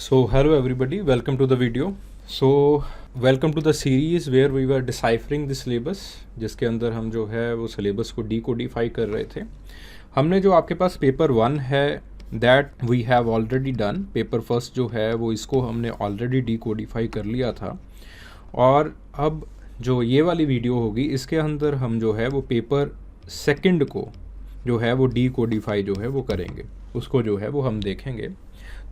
So, hello everybody, welcome to the video. So, welcome to the series where we were deciphering the syllabus, जिसके अंदर हम जो है वो सिलेबस को डीकोडिफाई कर रहे थे. हमने जो आपके पास पेपर 1 है that we have already done. Paper first जो है वो इसको हमने ऑलरेडी डीकोडिफाई कर लिया था. और अब जो ये वाली वीडियो होगी इसके अंदर हम जो है वो पेपर सेकंड को जो है वो डीकोडिफाई जो है वो करेंगे, उसको जो है वो हम देखेंगे.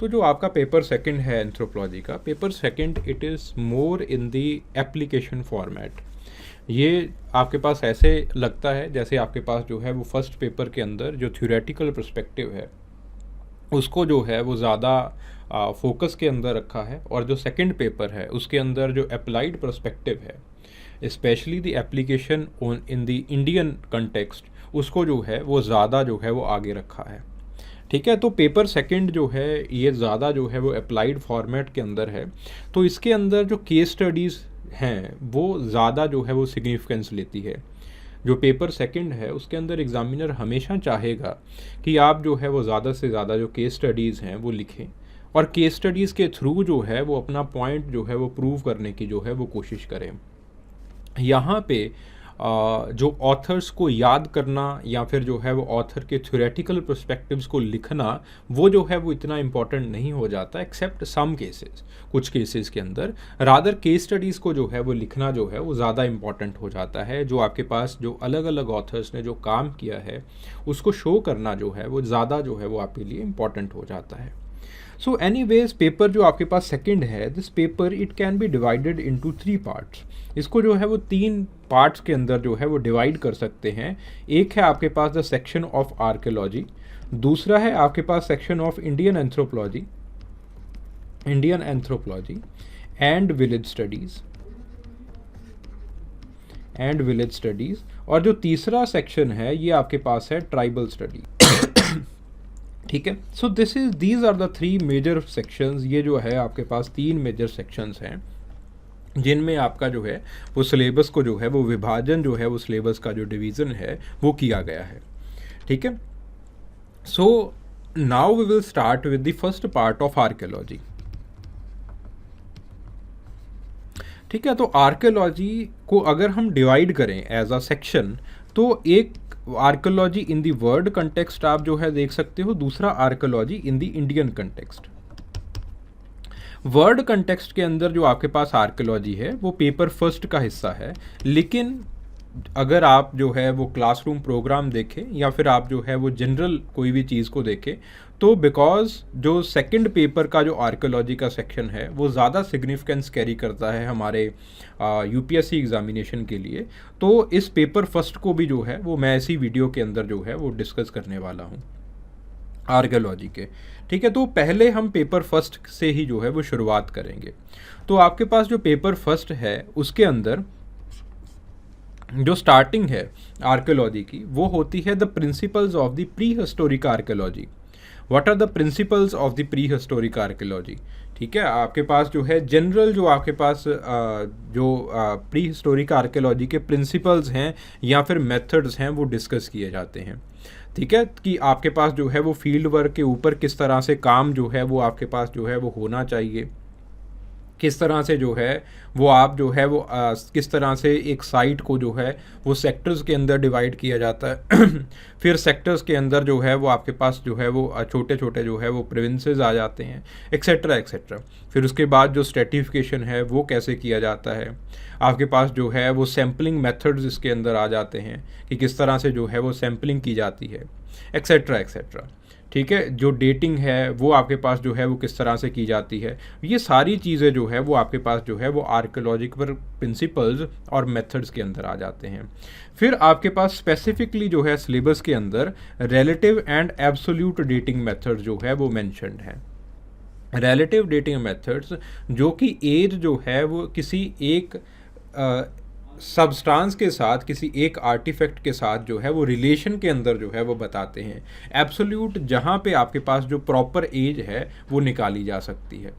तो जो आपका पेपर सेकंड है एंथ्रोपोलॉजी का, paper second it is more in the application format. ये आपके पास ऐसे लगता है जैसे आपके पास जो है वो फर्स्ट पेपर के अंदर जो थ्योरेटिकल पर्सपेक्टिव है उसको जो है वो ज़्यादा फोकस के अंदर रखा है, और जो सेकंड पेपर है उसके अंदर जो अप्लाइड पर्सपेक्टिव है specially the application on in the Indian context उसको जो है वो ज़्यादा जो है वो आगे रखा है. ठीक है, तो पेपर सेकंड जो है ये ज़्यादा जो है वो अप्लाइड फॉर्मेट के अंदर है. तो इसके अंदर जो केस स्टडीज़ हैं वो ज़्यादा जो है वो सिग्निफिकेंस लेती है. जो पेपर सेकंड है उसके अंदर एग्ज़ामिनर हमेशा चाहेगा कि आप जो है वो ज़्यादा से ज़्यादा जो केस स्टडीज़ हैं वो लिखें, और केस स्टडीज़ के थ्रू जो है वो अपना पॉइंट जो है वो प्रूव करने की जो है वो कोशिश करें. यहाँ पे जो ऑथर्स को याद करना या फिर जो है वो ऑथर के थ्योरेटिकल पर्सपेक्टिव्स को लिखना वो जो है वो इतना इम्पॉर्टेंट नहीं हो जाता एक्सेप्ट सम केसेस. कुछ केसेस के अंदर रादर केस स्टडीज़ को जो है वो लिखना जो है वो ज़्यादा इम्पॉर्टेंट हो जाता है. जो आपके पास जो अलग अलग ऑथर्स ने जो काम किया है उसको शो करना जो है वो ज़्यादा जो है वो आपके लिए इम्पॉर्टेंट हो जाता है. सो एनीवेज पेपर जो आपके पास सेकंड है, this paper it can be divided into 3 parts. इसको जो है वो 3 पार्ट्स के अंदर जो है वो डिवाइड कर सकते हैं. एक है आपके पास द सेक्शन ऑफ आर्कियोलॉजी, दूसरा है आपके पास section of Indian anthropology and village studies और जो तीसरा सेक्शन है ये आपके पास है ट्राइबल स्टडी. ठीक है, so these are the 3 major sections. ये जो है आपके पास 3 मेजर सेक्शंस हैं जिनमें आपका जो है वो सिलेबस को जो है वो विभाजन जो है वो सिलेबस का जो डिवीज़न है वो किया गया है. ठीक है, so now we will start with the first part of archaeology. ठीक है, तो आर्कियोलॉजी को अगर हम डिवाइड करें एज अ सेक्शन तो एक archaeology in the world context आप जो है देख सकते हो, दूसरा आर्कियोलॉजी इन दी इंडियन कंटेक्स्ट. वर्ल्ड कंटेक्स्ट के अंदर जो आपके पास आर्कियोलॉजी है वो पेपर फर्स्ट का हिस्सा है, लेकिन अगर आप जो है वो क्लासरूम प्रोग्राम देखें या फिर आप जो है वो जनरल कोई भी चीज़ को देखें तो बिकॉज जो सेकंड पेपर का जो आर्कियोलॉजी का सेक्शन है वो ज़्यादा सिग्निफिकेंस कैरी करता है हमारे यूपीएससी एग्जामिनेशन के लिए, तो इस पेपर फर्स्ट को भी जो है वो मैं इसी वीडियो के अंदर जो है वो डिस्कस करने वाला हूँ आर्कियोलॉजी के. ठीक है, तो पहले हम पेपर फर्स्ट से ही जो है वो शुरुआत करेंगे. तो आपके पास जो पेपर फर्स्ट है उसके अंदर जो स्टार्टिंग है आर्कियोलॉजी की वो होती है the principles of the prehistoric archaeology. What are the principles of the prehistoric archaeology. ठीक है, आपके पास जो है जनरल जो आपके पास जो प्री हिस्टोरिक आर्कियोलॉजी के प्रिंसिपल्स हैं या फिर मेथड्स हैं वो डिस्कस किए जाते हैं. ठीक है, कि आपके पास जो है वो फील्ड वर्क के ऊपर किस तरह से काम जो है वो आपके पास जो है वो होना चाहिए, किस तरह से जो है वो आप जो है वो किस तरह से एक साइट को जो है वो सेक्टर्स के अंदर डिवाइड किया जाता है. फिर सेक्टर्स के अंदर जो है वो आपके पास जो है वो छोटे छोटे जो है वो प्रोविंसेस आ जाते हैं, एक्सेट्रा एक्सेट्रा. फिर उसके बाद जो स्ट्रेटिफिकेशन है वो कैसे किया जाता है, आपके पास जो है वो सैम्पलिंग मेथड्स इसके अंदर आ जाते हैं कि किस तरह से जो है वो सैम्पलिंग की जाती है, एक्सेट्रा एक्सेट्रा. ठीक है, जो डेटिंग है वो आपके पास जो है वो किस तरह से की जाती है. ये सारी चीज़ें जो है वो आपके पास जो है वो आर्कियोलॉजिकल प्रिंसिपल्स और मेथड्स के अंदर आ जाते हैं. फिर आपके पास स्पेसिफिकली जो है सिलेबस के अंदर relative and absolute dating methods जो है वो मेंशन्ड है. रिलेटिव डेटिंग मेथड्स जो कि एज जो है वो किसी एक सब्सटेंस के साथ, किसी एक आर्टिफैक्ट के साथ जो है वो रिलेशन के अंदर जो है वो बताते हैं। एब्सोल्यूट जहाँ पे आपके पास जो प्रॉपर एज है वो निकाली जा सकती है।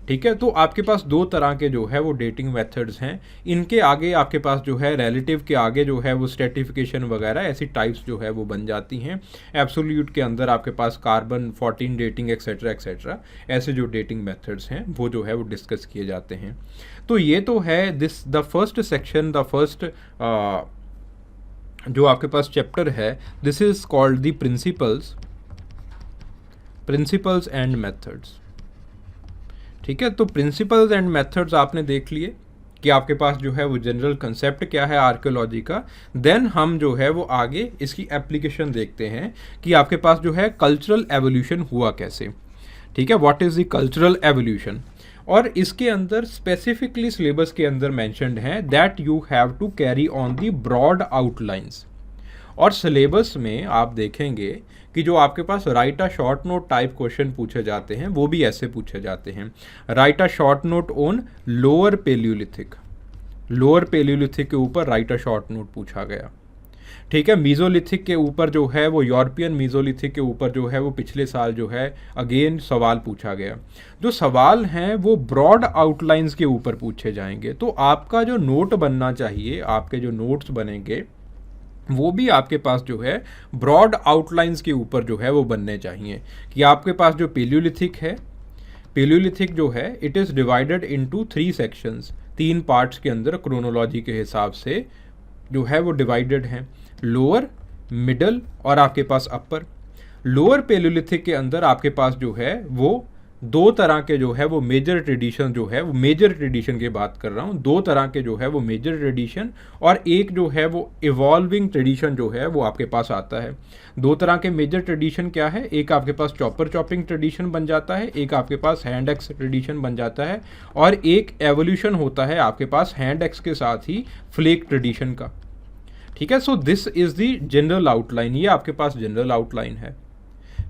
ठीक है, तो आपके पास दो तरह के जो है वो डेटिंग मेथड्स हैं। इनके आगे आपके पास जो है रिलेटिव के आगे जो है वो स्ट्रेटिफिकेशन वगैरह ऐसी टाइप्स जो है वो बन जाती हैं। एब्सोल्यूट के अंदर आपके पास कार्बन 14 डेटिंग एक्सेट्रा एक्सेट्रा ऐसे जो डेटिंग मेथड्स हैं वो जो है वो डिस्कस किए जाते हैं। तो ये तो है this the first section, the first जो आपके पास चैप्टर है, this is called the principles and methods. ठीक है, तो प्रिंसिपल्स एंड मेथड्स आपने देख लिए कि आपके पास जो है वो जनरल कंसेप्ट क्या है आर्कियोलॉजी का। देन हम जो है वो आगे इसकी एप्लीकेशन देखते हैं कि आपके पास जो है कल्चरल एवोल्यूशन हुआ कैसे। ठीक है, what is the cultural evolution, और इसके अंदर स्पेसिफिकली सिलेबस के अंदर मैंशनड है that you have to carry on the broad outlines. और सिलेबस में आप देखेंगे कि जो आपके पास write a short note type question पूछे जाते हैं वो भी ऐसे पूछे जाते हैं। Write a short note on lower palaeolithic, lower palaeolithic के ऊपर राइट अ शॉर्ट नोट पूछा गया। ठीक है, मीजोलिथिक के ऊपर जो है वो यूरोपियन मीजोलिथिक के ऊपर जो है वो पिछले साल जो है अगेन सवाल पूछा गया। जो सवाल हैं वो ब्रॉड आउटलाइंस के ऊपर पूछे जाएंगे। तो आपका जो नोट बनना चाहिए, आपके जो नोट्स बनेंगे वो भी आपके पास जो है ब्रॉड आउटलाइंस के ऊपर जो है वो बनने चाहिए कि आपके पास जो पेलियोलिथिक है, पेलियोलिथिक जो है it is divided into 3 sections, 3 parts के अंदर क्रोनोलॉजी के हिसाब से जो है वो डिवाइडेड हैं, लोअर, मिडल और आपके पास अपर। लोअर पेलियोलिथिक के अंदर आपके पास जो है वो दो तरह के जो है वो मेजर ट्रेडिशन जो है वो, मेजर ट्रेडिशन की बात कर रहा हूँ, दो तरह के जो है वो मेजर ट्रेडिशन और एक जो है वो इवॉल्विंग ट्रेडिशन जो है वो आपके पास आता है। दो तरह के मेजर ट्रेडिशन क्या है, एक आपके पास चॉपर चॉपिंग ट्रेडिशन बन जाता है, एक आपके पास हैंड एक्स ट्रेडिशन बन जाता है, और एक एवोल्यूशन होता है आपके पास हैंड एक्स के साथ ही फ्लेक ट्रेडिशन का। ठीक है, so this is the general outline, ये आपके पास जनरल आउटलाइन है।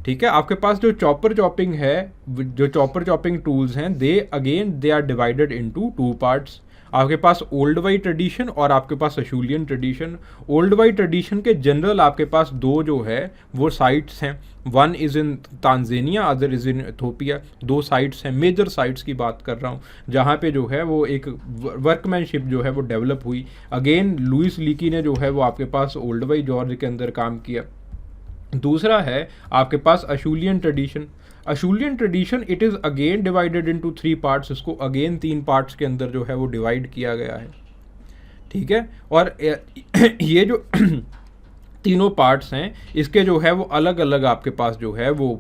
ठीक है, आपके पास जो चॉपर चॉपिंग है, जो चॉपर चॉपिंग टूल्स हैं, they are divided into 2 parts. आपके पास ओल्ड वाई ट्रेडिशन और आपके पास Acheulian tradition. Oldowan tradition के जनरल आपके पास दो जो है वो साइट्स हैं, one is in Tanzania, other is in Ethiopia. 2 sites हैं, मेजर साइट्स की बात कर रहा हूँ जहाँ पे जो है वो एक वर्कमैनशिप जो है वो डेवलप हुई। अगेन लुइस लीकी ने जो है वो आपके पास ओल्ड वाई जॉर्ज के अंदर काम किया। दूसरा है आपके पास Acheulian tradition. Acheulian tradition it is again divided into 3 parts, इसको अगेन 3 पार्ट्स के अंदर जो है वो डिवाइड किया गया है। ठीक है, और ये जो तीनों पार्ट्स हैं इसके जो है वो अलग अलग आपके पास जो है वो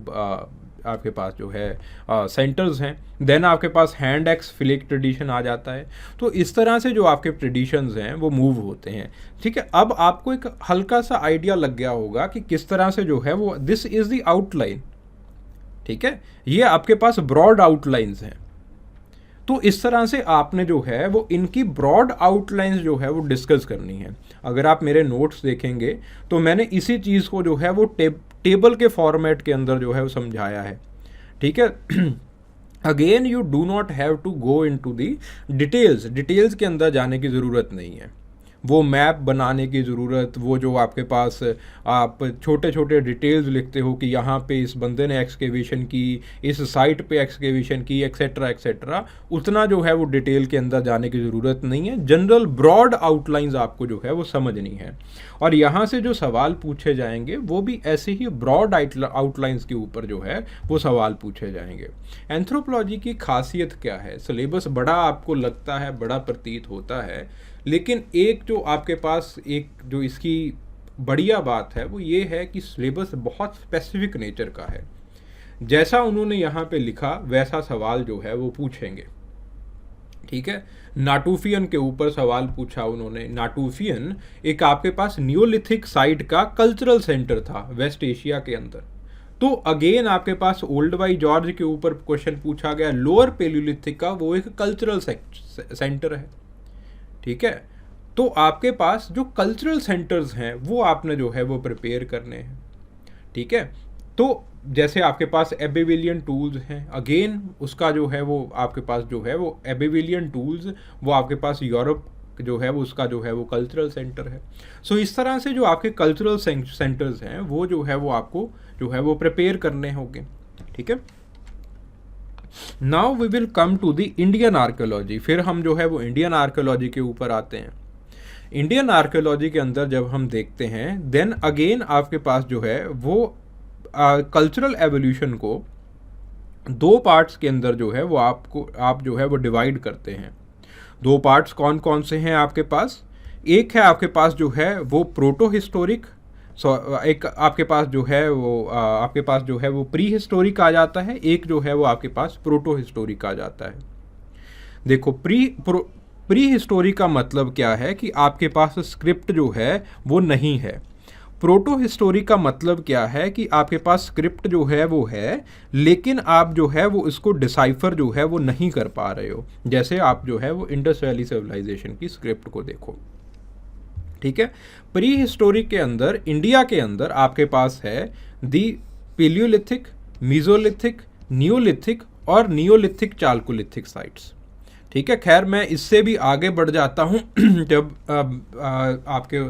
आपके पास जो है सेंटर्स हैं। देन आपके पास हैंड एक्स फ्लेक ट्रेडिशन आ जाता है। तो इस तरह से जो आपके ट्रेडिशंस हैं वो मूव होते हैं। ठीक है, अब आपको एक हल्का सा आइडिया लग गया होगा कि किस तरह से जो है वो दिस इज़ द आउटलाइन। ठीक है, ये आपके पास ब्रॉड आउटलाइंस हैं। तो इस तरह से आपने जो है वो इनकी ब्रॉड आउटलाइंस जो है वो डिस्कस करनी है। अगर आप मेरे नोट्स देखेंगे तो मैंने इसी चीज़ को जो है वो टेबल के फॉर्मेट के अंदर जो है वो समझाया है। ठीक है, again you do not have to go into the details के अंदर जाने की ज़रूरत नहीं है। वो मैप बनाने की ज़रूरत, वो जो आपके पास आप छोटे छोटे डिटेल्स लिखते हो कि यहाँ पे इस बंदे ने एक्सकेवेशन की, इस साइट पे एक्सकेवेशन की, एक्सेट्रा एक्सेट्रा, उतना जो है वो डिटेल के अंदर जाने की ज़रूरत नहीं है। जनरल ब्रॉड आउटलाइंस आपको जो है वो समझनी है, और यहाँ से जो सवाल पूछे जाएंगे वो भी ऐसे ही ब्रॉड आउटलाइंस के ऊपर जो है वो सवाल पूछे जाएंगे। एंथ्रोपोलॉजी की खासियत क्या है? सिलेबस बड़ा आपको लगता है, बड़ा प्रतीत होता है, लेकिन एक जो आपके पास एक जो इसकी बढ़िया बात है वो ये है कि सिलेबस बहुत स्पेसिफिक नेचर का है। जैसा उन्होंने यहाँ पे लिखा वैसा सवाल जो है वो पूछेंगे। ठीक है, नाटूफियन के ऊपर सवाल पूछा उन्होंने। नाटूफियन एक आपके पास नियोलिथिक साइट का कल्चरल सेंटर था वेस्ट एशिया के अंदर। तो अगेन आपके पास ओल्ड वाई जॉर्ज के ऊपर क्वेश्चन पूछा गया, लोअर पेलियोलिथिक का वो एक कल्चरल सेंटर है। ठीक है, तो आपके पास जो कल्चरल सेंटर्स हैं वो आपने जो है वो प्रिपेयर करने हैं। ठीक है, तो जैसे आपके पास एबेविलियन टूल्स हैं, अगेन उसका जो है वो आपके पास जो है वो एबेविलियन टूल्स वो आपके पास यूरोप जो है वो उसका जो है वो कल्चरल सेंटर है। सो इस तरह से जो आपके कल्चरल सेंटर्स हैं वो जो है वो आपको जो है वो प्रिपेयर करने होंगे, ठीक है। Now we will come to the Indian archaeology. फिर हम जो है वो इंडियन आर्कियोलॉजी के ऊपर आते हैं। इंडियन आर्कियोलॉजी के अंदर जब हम देखते हैं देन अगेन आपके पास जो है वो कल्चरल एवोल्यूशन को दो पार्ट्स के अंदर जो है वो आप जो है वो डिवाइड करते हैं। दो पार्ट्स कौन कौन से हैं आपके पास? एक है आपके पास जो है वो प्रोटो हिस्टोरिक, एक आपके पास जो है वो प्री हिस्टोरिक आ जाता है, एक जो है वो आपके पास प्रोटो हिस्टोरिक आ जाता है। देखो प्री हिस्टोरिक का मतलब क्या है कि आपके पास स्क्रिप्ट जो है वो नहीं है। प्रोटो हिस्टोरिक का मतलब क्या है कि आपके पास स्क्रिप्ट जो है वो है, लेकिन आप जो है वो इसको डिसाइफर जो है वो नहीं कर पा रहे हो। जैसे आप जो है वो इंडस वैली सिविलाइजेशन की स्क्रिप्ट को देखो, ठीक है। प्री हिस्टोरिक के अंदर इंडिया के अंदर आपके पास है दी पेलियोलिथिक, मीजोलिथिक, नियोलिथिक और नियोलिथिक चालकोलिथिक साइट्स, ठीक है। खैर मैं इससे भी आगे बढ़ जाता हूँ जब आपके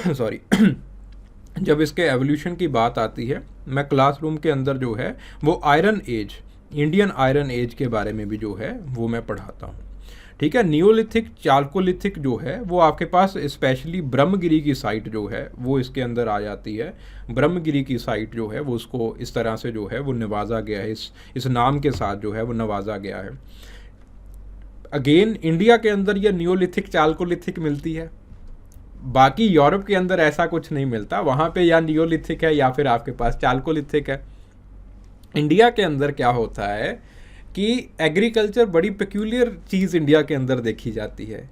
सॉरी जब इसके एवोल्यूशन की बात आती है। मैं क्लासरूम के अंदर जो है वो iron age, Indian iron age के बारे में भी जो है वो मैं पढ़ाता हूँ, ठीक है। नियोलिथिक, चालकोलिथिक जो है वो आपके पास स्पेशली ब्रह्मगिरी की साइट जो है वो इसके अंदर आ जाती है। ब्रह्मगिरी की साइट जो है वो उसको इस तरह से जो है वो नवाजा गया है, इस नाम के साथ जो है वो नवाजा गया है। अगेन इंडिया के अंदर यह नियोलिथिक, चालकोलिथिक मिलती है, बाकी यूरोप के अंदर ऐसा कुछ नहीं मिलता। वहाँ पे या नियोलिथिक है या फिर आपके पास चालकोलिथिक है। इंडिया के अंदर क्या होता है कि एग्रीकल्चर बड़ी पेक्यूलियर चीज़ इंडिया के अंदर देखी जाती है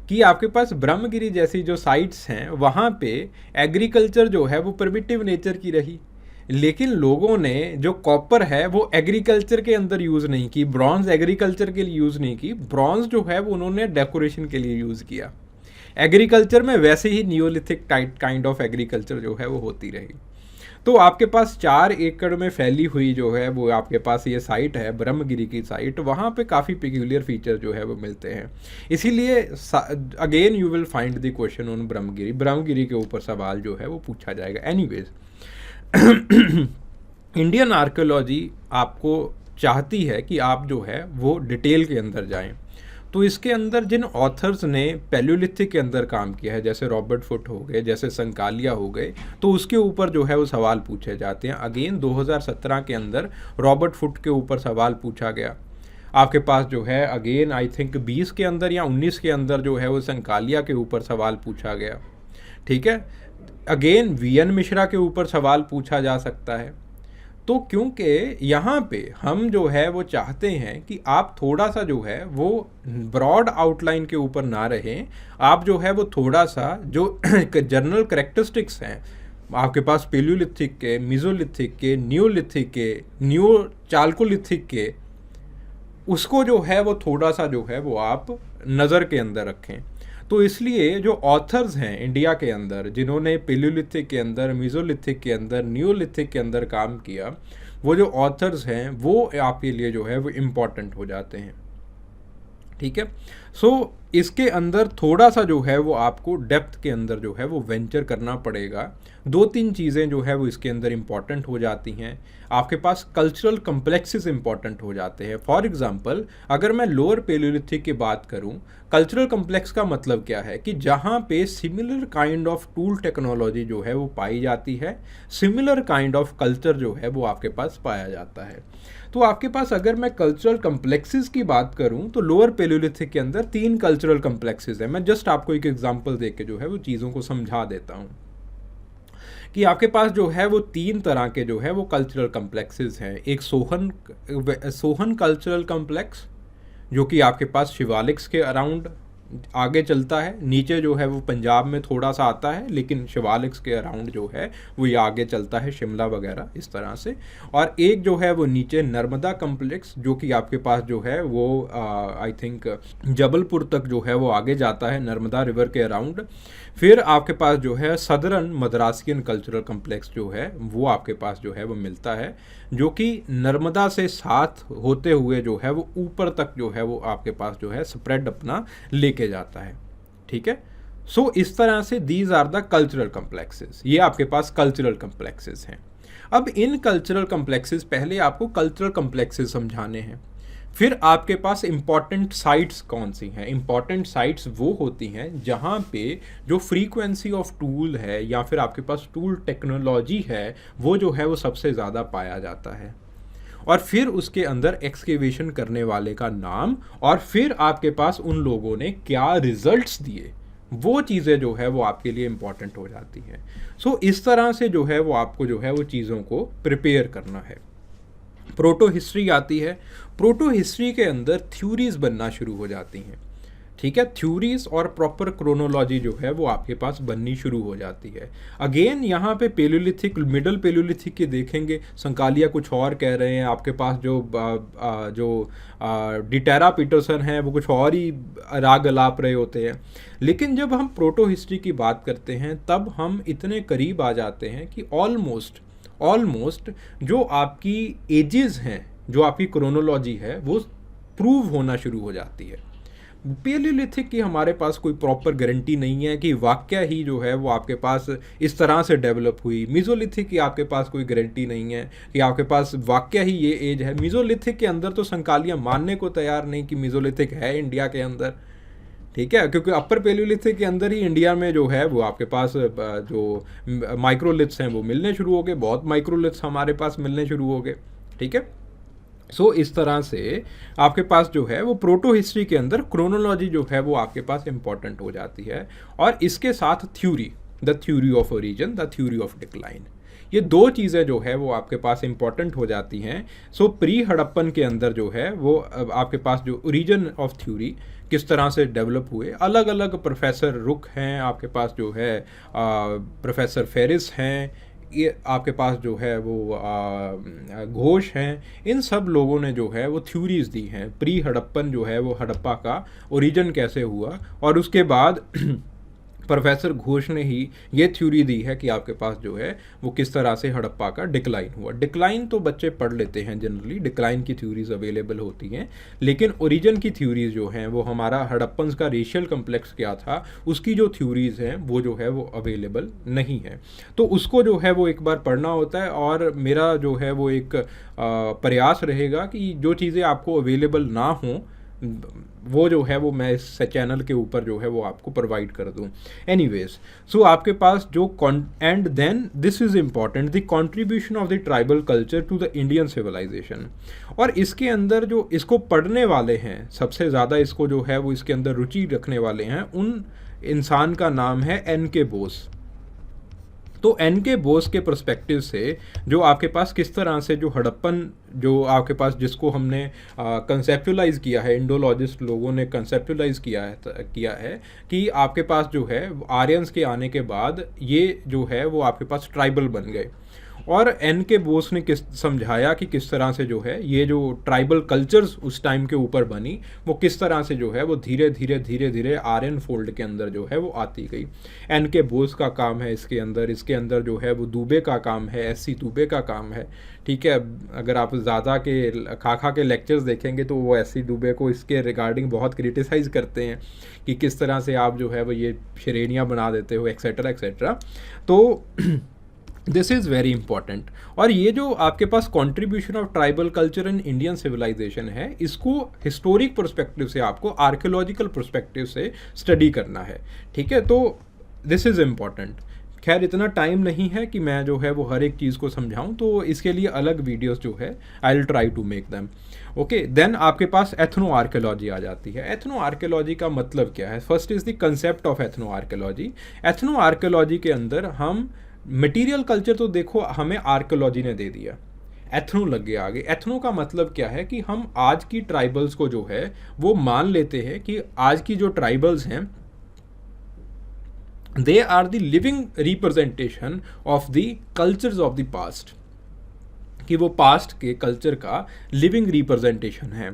कि आपके पास ब्रह्मगिरी जैसी जो साइट्स हैं वहाँ पे एग्रीकल्चर जो है वो प्रिमिटिव नेचर की रही, लेकिन लोगों ने जो कॉपर है वो एग्रीकल्चर के अंदर यूज़ नहीं की, ब्रॉन्ज एग्रीकल्चर के लिए यूज़ नहीं की, ब्रॉन्ज जो है वो उन्होंने डेकोरेशन के लिए यूज़ किया। एग्रीकल्चर में वैसे ही नियोलिथिक काइंड ऑफ एग्रीकल्चर जो है वो होती रही। तो आपके पास 4 एकड़ में फैली हुई जो है वो आपके पास ये साइट है, ब्रह्मगिरी की साइट। वहाँ पे काफ़ी पिक्यूलियर फीचर जो है वो मिलते हैं। इसीलिए again you will find the question on Brahmagiri के ऊपर सवाल जो है वो पूछा जाएगा। एनीवेज इंडियन आर्कियोलॉजी आपको चाहती है कि आप जो है वो डिटेल के अंदर जाएं। तो इसके अंदर जिन ऑथर्स ने पैलियोलिथिक के अंदर काम किया है, जैसे रॉबर्ट फुट हो गए, जैसे संकालिया हो गए, तो उसके ऊपर जो है वो सवाल पूछे जाते हैं। अगेन 2017 के अंदर रॉबर्ट फुट के ऊपर सवाल पूछा गया। आपके पास जो है अगेन आई थिंक 20 के अंदर या 19 के अंदर जो है वो संकालिया के ऊपर सवाल पूछा गया, ठीक है। अगेन वीएन मिश्रा के ऊपर सवाल पूछा जा सकता है। तो क्योंकि यहाँ पे हम जो है वो चाहते हैं कि आप थोड़ा सा जो है वो ब्रॉड आउटलाइन के ऊपर ना रहें, आप जो है वो थोड़ा सा जो जनरल करेक्टरिस्टिक्स हैं आपके पास पेलियोलिथिक के, मीजोलिथिक के, नियोलिथिक के, नियो चालकोलिथिक के, उसको जो है वो थोड़ा सा जो है वो आप नज़र के अंदर रखें। तो इसलिए जो ऑथर्स हैं इंडिया के अंदर जिन्होंने पेलियोलिथिक के अंदर, मीजोलिथिक के अंदर, नियोलिथिक के अंदर काम किया, वो जो ऑथर्स हैं वो आपके लिए जो है वो इम्पॉर्टेंट हो जाते हैं, ठीक है। सो इसके अंदर थोड़ा सा जो है वो आपको डेप्थ के अंदर जो है वो वेंचर करना पड़ेगा। 2-3 चीज़ें जो है वो इसके अंदर इम्पॉर्टेंट हो जाती हैं। आपके पास कल्चरल कम्प्लेक्सेस इम्पॉर्टेंट हो जाते हैं। फॉर एग्जांपल अगर मैं लोअर पेलियोलिथिक की बात करूं, कल्चरल कम्प्लेक्स का मतलब क्या है कि जहां पे similar kind of tool technology जो है वो पाई जाती है, सिमिलर काइंड ऑफ कल्चर जो है वो आपके पास पाया जाता है। तो आपके पास अगर मैं कल्चरल कम्प्लेक्सेस की बात करूं तो लोअर पेलियोलिथिक के अंदर 3 कल्चरल कम्प्लेक्सेस हैं। मैं जस्ट आपको एक एग्जांपल देके जो है वो चीज़ों को समझा देता हूं कि आपके पास जो है वो 3 तरह के जो है वो कल्चरल कम्प्लेक्सेस हैं। एक सोहन कल्चरल कम्प्लेक्स जो कि आपके पास शिवालिक्स के अराउंड आगे चलता है, नीचे जो है वो पंजाब में थोड़ा सा आता है, लेकिन शिवालिक्स के अराउंड जो है वो ये आगे चलता है, शिमला वगैरह इस तरह से। और एक जो है वो नीचे नर्मदा कम्प्लेक्स, जो कि आपके पास जो है वो आई थिंक जबलपुर तक जो है वो आगे जाता है नर्मदा रिवर के अराउंड। फिर आपके पास जो है सदर्न मद्रासियन कल्चरल कम्प्लेक्स जो है वो आपके पास जो है वो मिलता है, जो कि नर्मदा से साथ होते हुए जो है वो ऊपर तक जो है वो आपके पास जो है स्प्रेड अपना लेके जाता है। ठीक है, सो इस तरह से these are the cultural complexes, ये आपके पास कल्चरल कम्प्लेक्सेस हैं। अब इन कल्चरल कम्प्लेक्सेस, पहले आपको कल्चरल कम्प्लेक्सेस समझाने हैं, फिर आपके पास इम्पॉर्टेंट साइट्स कौन सी हैं। इम्पॉर्टेंट साइट्स वो होती हैं जहाँ पे जो फ्रीक्वेंसी ऑफ टूल है या फिर आपके पास टूल टेक्नोलॉजी है वो जो है वो सबसे ज़्यादा पाया जाता है। और फिर उसके अंदर एक्सकेवेशन करने वाले का नाम, और फिर आपके पास उन लोगों ने क्या रिजल्ट्स दिए, वो चीज़ें जो है वो आपके लिए इम्पॉर्टेंट हो जाती हैं। सो इस तरह से जो है वो आपको जो है वो चीज़ों को प्रिपेयर करना है। प्रोटो हिस्ट्री आती है, प्रोटो हिस्ट्री के अंदर थ्योरीज बनना शुरू हो जाती हैं। ठीक है, थ्योरीज और प्रॉपर क्रोनोलॉजी जो है वो आपके पास बननी शुरू हो जाती है। अगेन यहाँ पे पेलोलिथिक, मिडल पेलोलिथिक के देखेंगे, संकालिया कुछ और कह रहे हैं, आपके पास जो डिटेरा पीटरसन है वो कुछ और ही राग अलाप रहे होते हैं। लेकिन जब हम प्रोटो हिस्ट्री की बात करते हैं तब हम इतने करीब आ जाते हैं कि ऑलमोस्ट जो आपकी एजेस हैं, जो आपकी क्रोनोलॉजी है वो प्रूव होना शुरू हो जाती है। पेलियोलिथिक की हमारे पास कोई प्रॉपर गारंटी नहीं है कि वाकया ही जो है वो आपके पास इस तरह से डेवलप हुई। मीज़ोलिथिक की आपके पास कोई गारंटी नहीं है कि आपके पास वाकया ही ये एज है। मीज़ोलिथिक के अंदर तो संकालियाँ मानने को तैयार नहीं कि मीज़ोलिथिक है इंडिया के अंदर। ठीक है, क्योंकि अपर पेलियोलिथिक के अंदर ही इंडिया में जो है वो आपके पास जो माइक्रोलिथ्स हैं वो मिलने शुरू हो गए, बहुत माइक्रोलिथ्स हमारे पास मिलने शुरू हो गए। ठीक है, सो इस तरह से आपके पास जो है वो प्रोटो हिस्ट्री के अंदर क्रोनोलॉजी जो है वो आपके पास इंपॉर्टेंट हो जाती है, और इसके साथ theory, the theory of origin, the theory of decline, ये दो चीज़ें जो है वो आपके पास इंपॉर्टेंट हो जाती हैं। सो प्री हड़प्पन के अंदर जो है वो आपके पास जो ओरिजिन ऑफ थ्योरी किस तरह से डेवलप हुए, अलग अलग प्रोफेसर रुक हैं, आपके पास जो है प्रोफेसर फेरिस हैं, ये आपके पास जो है वो घोष हैं, इन सब लोगों ने जो है वो थ्योरीज दी हैं प्री हड़प्पन जो है वो हड़प्पा का ओरिजिन कैसे हुआ। और उसके बाद प्रोफेसर घोष ने ही ये थ्योरी दी है कि आपके पास जो है वो किस तरह से हड़प्पा का डिक्लाइन हुआ। डिक्लाइन तो बच्चे पढ़ लेते हैं जनरली, डिक्लाइन की थ्योरीज अवेलेबल होती हैं, लेकिन ओरिजिन की थ्योरीज जो हैं वो हमारा हड़प्पन्स का रेशियल कम्प्लेक्स क्या था उसकी जो थ्योरीज हैं वो जो है वो अवेलेबल नहीं है। तो उसको जो है वो एक बार पढ़ना होता है, और मेरा जो है वो एक प्रयास रहेगा कि जो चीज़ें आपको अवेलेबल ना हों वो जो है वो मैं इस चैनल के ऊपर जो है वो आपको प्रोवाइड कर दूं। एनीवेज, सो आपके पास जो and then this is important, the contribution of the tribal culture to the Indian civilisation. और इसके अंदर जो इसको पढ़ने वाले हैं, सबसे ज़्यादा इसको जो है वो इसके अंदर रुचि रखने वाले हैं, उन इंसान का नाम है N.K. बोस। तो N.K. बोस के पर्सपेक्टिव से जो आपके पास किस तरह से जो हड़प्पन जो आपके पास जिसको हमने कंसेप्चुलाइज किया है, इंडोलॉजिस्ट लोगों ने कंसेप्चुलाइज किया है कि आपके पास जो है आर्यंस के आने के बाद ये जो है वो आपके पास ट्राइबल बन गए। और N.K. बोस ने समझाया कि किस तरह से जो है ये जो ट्राइबल कल्चर्स उस टाइम के ऊपर बनी वो किस तरह से जो है वो धीरे धीरे आर्यन फोल्ड के अंदर जो है वो आती गई। N.K. बोस का काम है इसके अंदर जो है वो दुबे का काम है, S.C. दुबे का काम है। ठीक है, अगर आप ज़्यादा के खाखा के लेक्चर्स देखेंगे तो वो S.C. दुबे को इसके रिगार्डिंग बहुत क्रिटिसाइज़ करते हैं कि किस तरह से आप जो है वो ये श्रेणियाँ बना देते हो एक्सेट्रा एक्सेट्रा। तो दिस इज़ वेरी इंपॉर्टेंट। और ये जो आपके पास contribution of tribal culture in Indian civilisation है, इसको हिस्टोरिक पर्सपेक्टिव से, आपको आर्कियोलॉजिकल पर्सपेक्टिव से स्टडी करना है। ठीक है, तो दिस इज़ इम्पॉर्टेंट। खैर इतना टाइम नहीं है कि मैं जो है वो हर एक चीज़ को समझाऊं, तो इसके लिए अलग वीडियोस जो है I will try to make them. Okay, then आपके पास एथनो आर्कियोलॉजी आ जाती है। एथनो आर्कियोलॉजी का मतलब क्या है? First is the concept of ethno archaeology. Ethno archaeology के अंदर हम मटेरियल कल्चर तो देखो हमें आर्कियोलॉजी ने दे दिया, एथनो लग गया आगे। एथनो का मतलब क्या है कि हम आज की ट्राइबल्स को जो है वो मान लेते हैं कि आज की जो ट्राइबल्स हैं they are the living representation of the cultures of the past, कि वो पास्ट के कल्चर का लिविंग रिप्रेजेंटेशन है।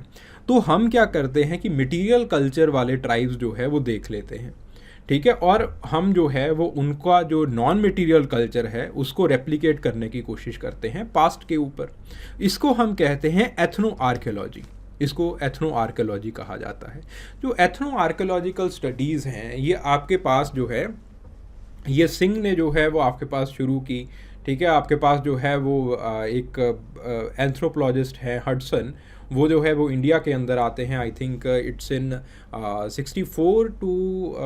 तो हम क्या करते हैं कि मटेरियल कल्चर वाले ट्राइब्स जो है वो देख लेते हैं, ठीक है, और हम जो है वो उनका जो नॉन मटेरियल कल्चर है उसको रेप्लिकेट करने की कोशिश करते हैं पास्ट के ऊपर। इसको हम कहते हैं एथनो आर्कियोलॉजी, इसको एथनो आर्कियोलॉजी कहा जाता है। जो एथनो आर्कियोलॉजिकल स्टडीज़ हैं ये आपके पास जो है, ये सिंह ने जो है वो आपके पास शुरू की, ठीक है। आपके पास जो है वो एक एंथ्रोपोलॉजिस्ट है हडसन, वो जो है वो इंडिया के अंदर आते हैं। I think it's in 64 to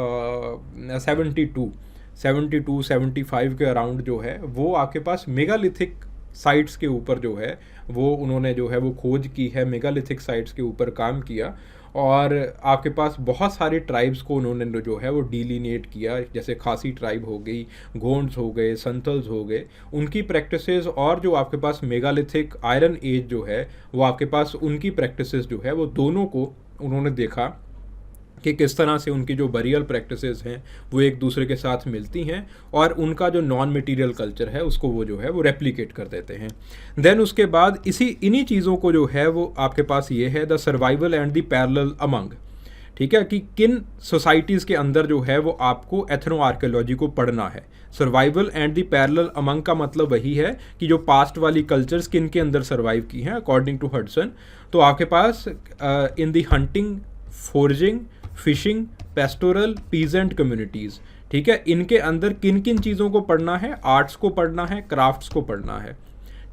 75 के अराउंड जो है वो आपके पास मेगालिथिक साइट्स के ऊपर जो है वो उन्होंने जो है वो खोज की है, मेगालिथिक साइट्स के ऊपर काम किया, और आपके पास बहुत सारे ट्राइब्स को उन्होंने जो है वो डिलीनिएट किया, जैसे खासी ट्राइब हो गई, गोंड्स हो गए, संथल्स हो गए, उनकी प्रैक्टिसेस, और जो आपके पास मेगालिथिक आयरन एज जो है वो आपके पास उनकी प्रैक्टिसेस जो है वो दोनों को उन्होंने देखा कि किस तरह से उनकी जो बरियल प्रैक्टिसेस हैं वो एक दूसरे के साथ मिलती हैं, और उनका जो नॉन मटेरियल कल्चर है उसको वो जो है वो रेप्लिकेट कर देते हैं। देन उसके बाद इन्हीं चीज़ों को जो है वो आपके पास ये है the survival and the parallel among, ठीक है, कि किन सोसाइटीज़ के अंदर जो है वो आपको एथनो आर्कियोलॉजी को पढ़ना है। Survival and the parallel among का मतलब वही है कि जो पास्ट वाली कल्चर्स किन के अंदर सर्वाइव की हैं अकॉर्डिंग टू हडसन। तो आपके पास in the hunting, foraging, fishing, pastoral, peasant communities, ठीक है, इनके अंदर किन किन चीज़ों को पढ़ना है, आर्ट्स को पढ़ना है, क्राफ्ट्स को पढ़ना है,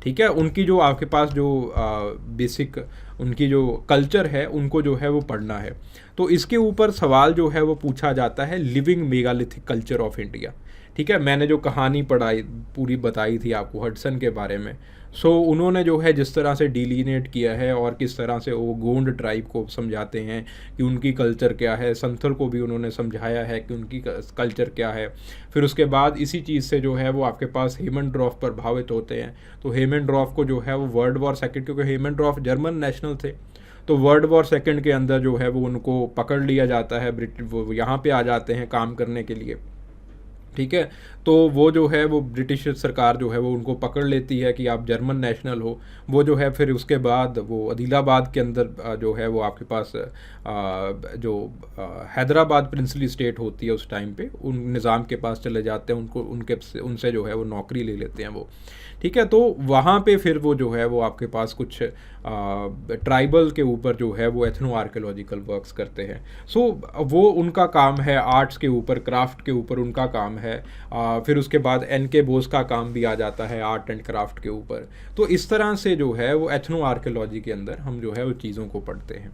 ठीक है, उनकी जो आपके पास जो बेसिक उनकी जो कल्चर है उनको जो है वो पढ़ना है। तो इसके ऊपर सवाल जो है वो पूछा जाता है living megalithic culture of India, ठीक है। मैंने जो कहानी पढ़ाई पूरी बताई थी आपको हडसन के बारे में, सो उन्होंने जो है जिस तरह से डिलीनेट किया है और किस तरह से वो गोंड ट्राइब को समझाते हैं कि उनकी कल्चर क्या है, संथल को भी उन्होंने समझाया है कि उनकी कल्चर क्या है। फिर उसके बाद इसी चीज़ से जो है वो आपके पास हेमनड्रॉफ प्रभावित होते हैं। तो हेमनड्रॉफ को जो है वो वर्ल्ड वॉर सेकेंड, क्योंकि हेमनड्रॉफ जर्मन नेशनल थे, तो वर्ल्ड वॉर सेकेंड के अंदर जो है वो उनको पकड़ लिया जाता है, वो यहाँ पे आ जाते हैं काम करने के लिए, ठीक है। तो वो जो है वो ब्रिटिश सरकार जो है वो उनको पकड़ लेती है कि आप जर्मन नेशनल हो। वो जो है फिर उसके बाद वो आदिलाबाद के अंदर जो है वो आपके पास जो हैदराबाद प्रिंसली स्टेट होती है उस टाइम पे उन निज़ाम के पास चले जाते हैं, उनसे जो है वो नौकरी ले लेते हैं वो, ठीक है। तो वहाँ पे फिर वो जो है वो आपके पास कुछ ट्राइबल के ऊपर जो है वो एथनो आर्कियोलॉजिकल वर्क्स करते हैं। सो वो उनका काम है, आर्ट्स के ऊपर, क्राफ्ट के ऊपर उनका काम है। फिर उसके बाद एन.के. बोस का काम भी आ जाता है आर्ट एंड क्राफ्ट के ऊपर। तो इस तरह से जो है वो एथनो आर्कियोलॉजी के अंदर हम जो है वो चीज़ों को पढ़ते हैं,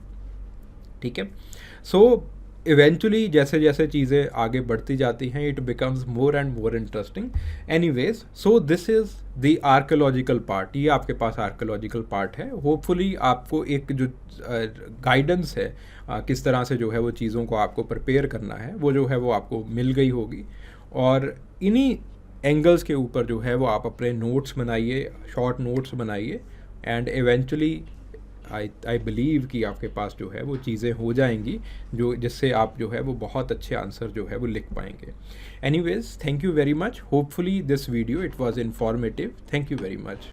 ठीक है। सो इवेंचुअली जैसे जैसे चीज़ें आगे बढ़ती जाती हैं it becomes more and more interesting. Anyways, so this is the archaeological part, ये आपके पास आर्कियोलॉजिकल पार्ट है। होपफुली आपको एक जो गाइडेंस है किस तरह से जो है वो चीज़ों को आपको प्रिपेयर करना है वो जो है वो आपको मिल गई होगी, और इन्हीं एंगल्स के ऊपर जो है वो आप अपने नोट्स बनाइए, शॉर्ट नोट्स बनाइए, एंड इवेंचुअली आई बिलीव कि आपके पास जो है वो चीज़ें हो जाएंगी जो जिससे आप जो है वो बहुत अच्छे आंसर जो है वो लिख पाएंगे। Anyways, thank you very much. Hopefully this video it was informative. Thank you very much.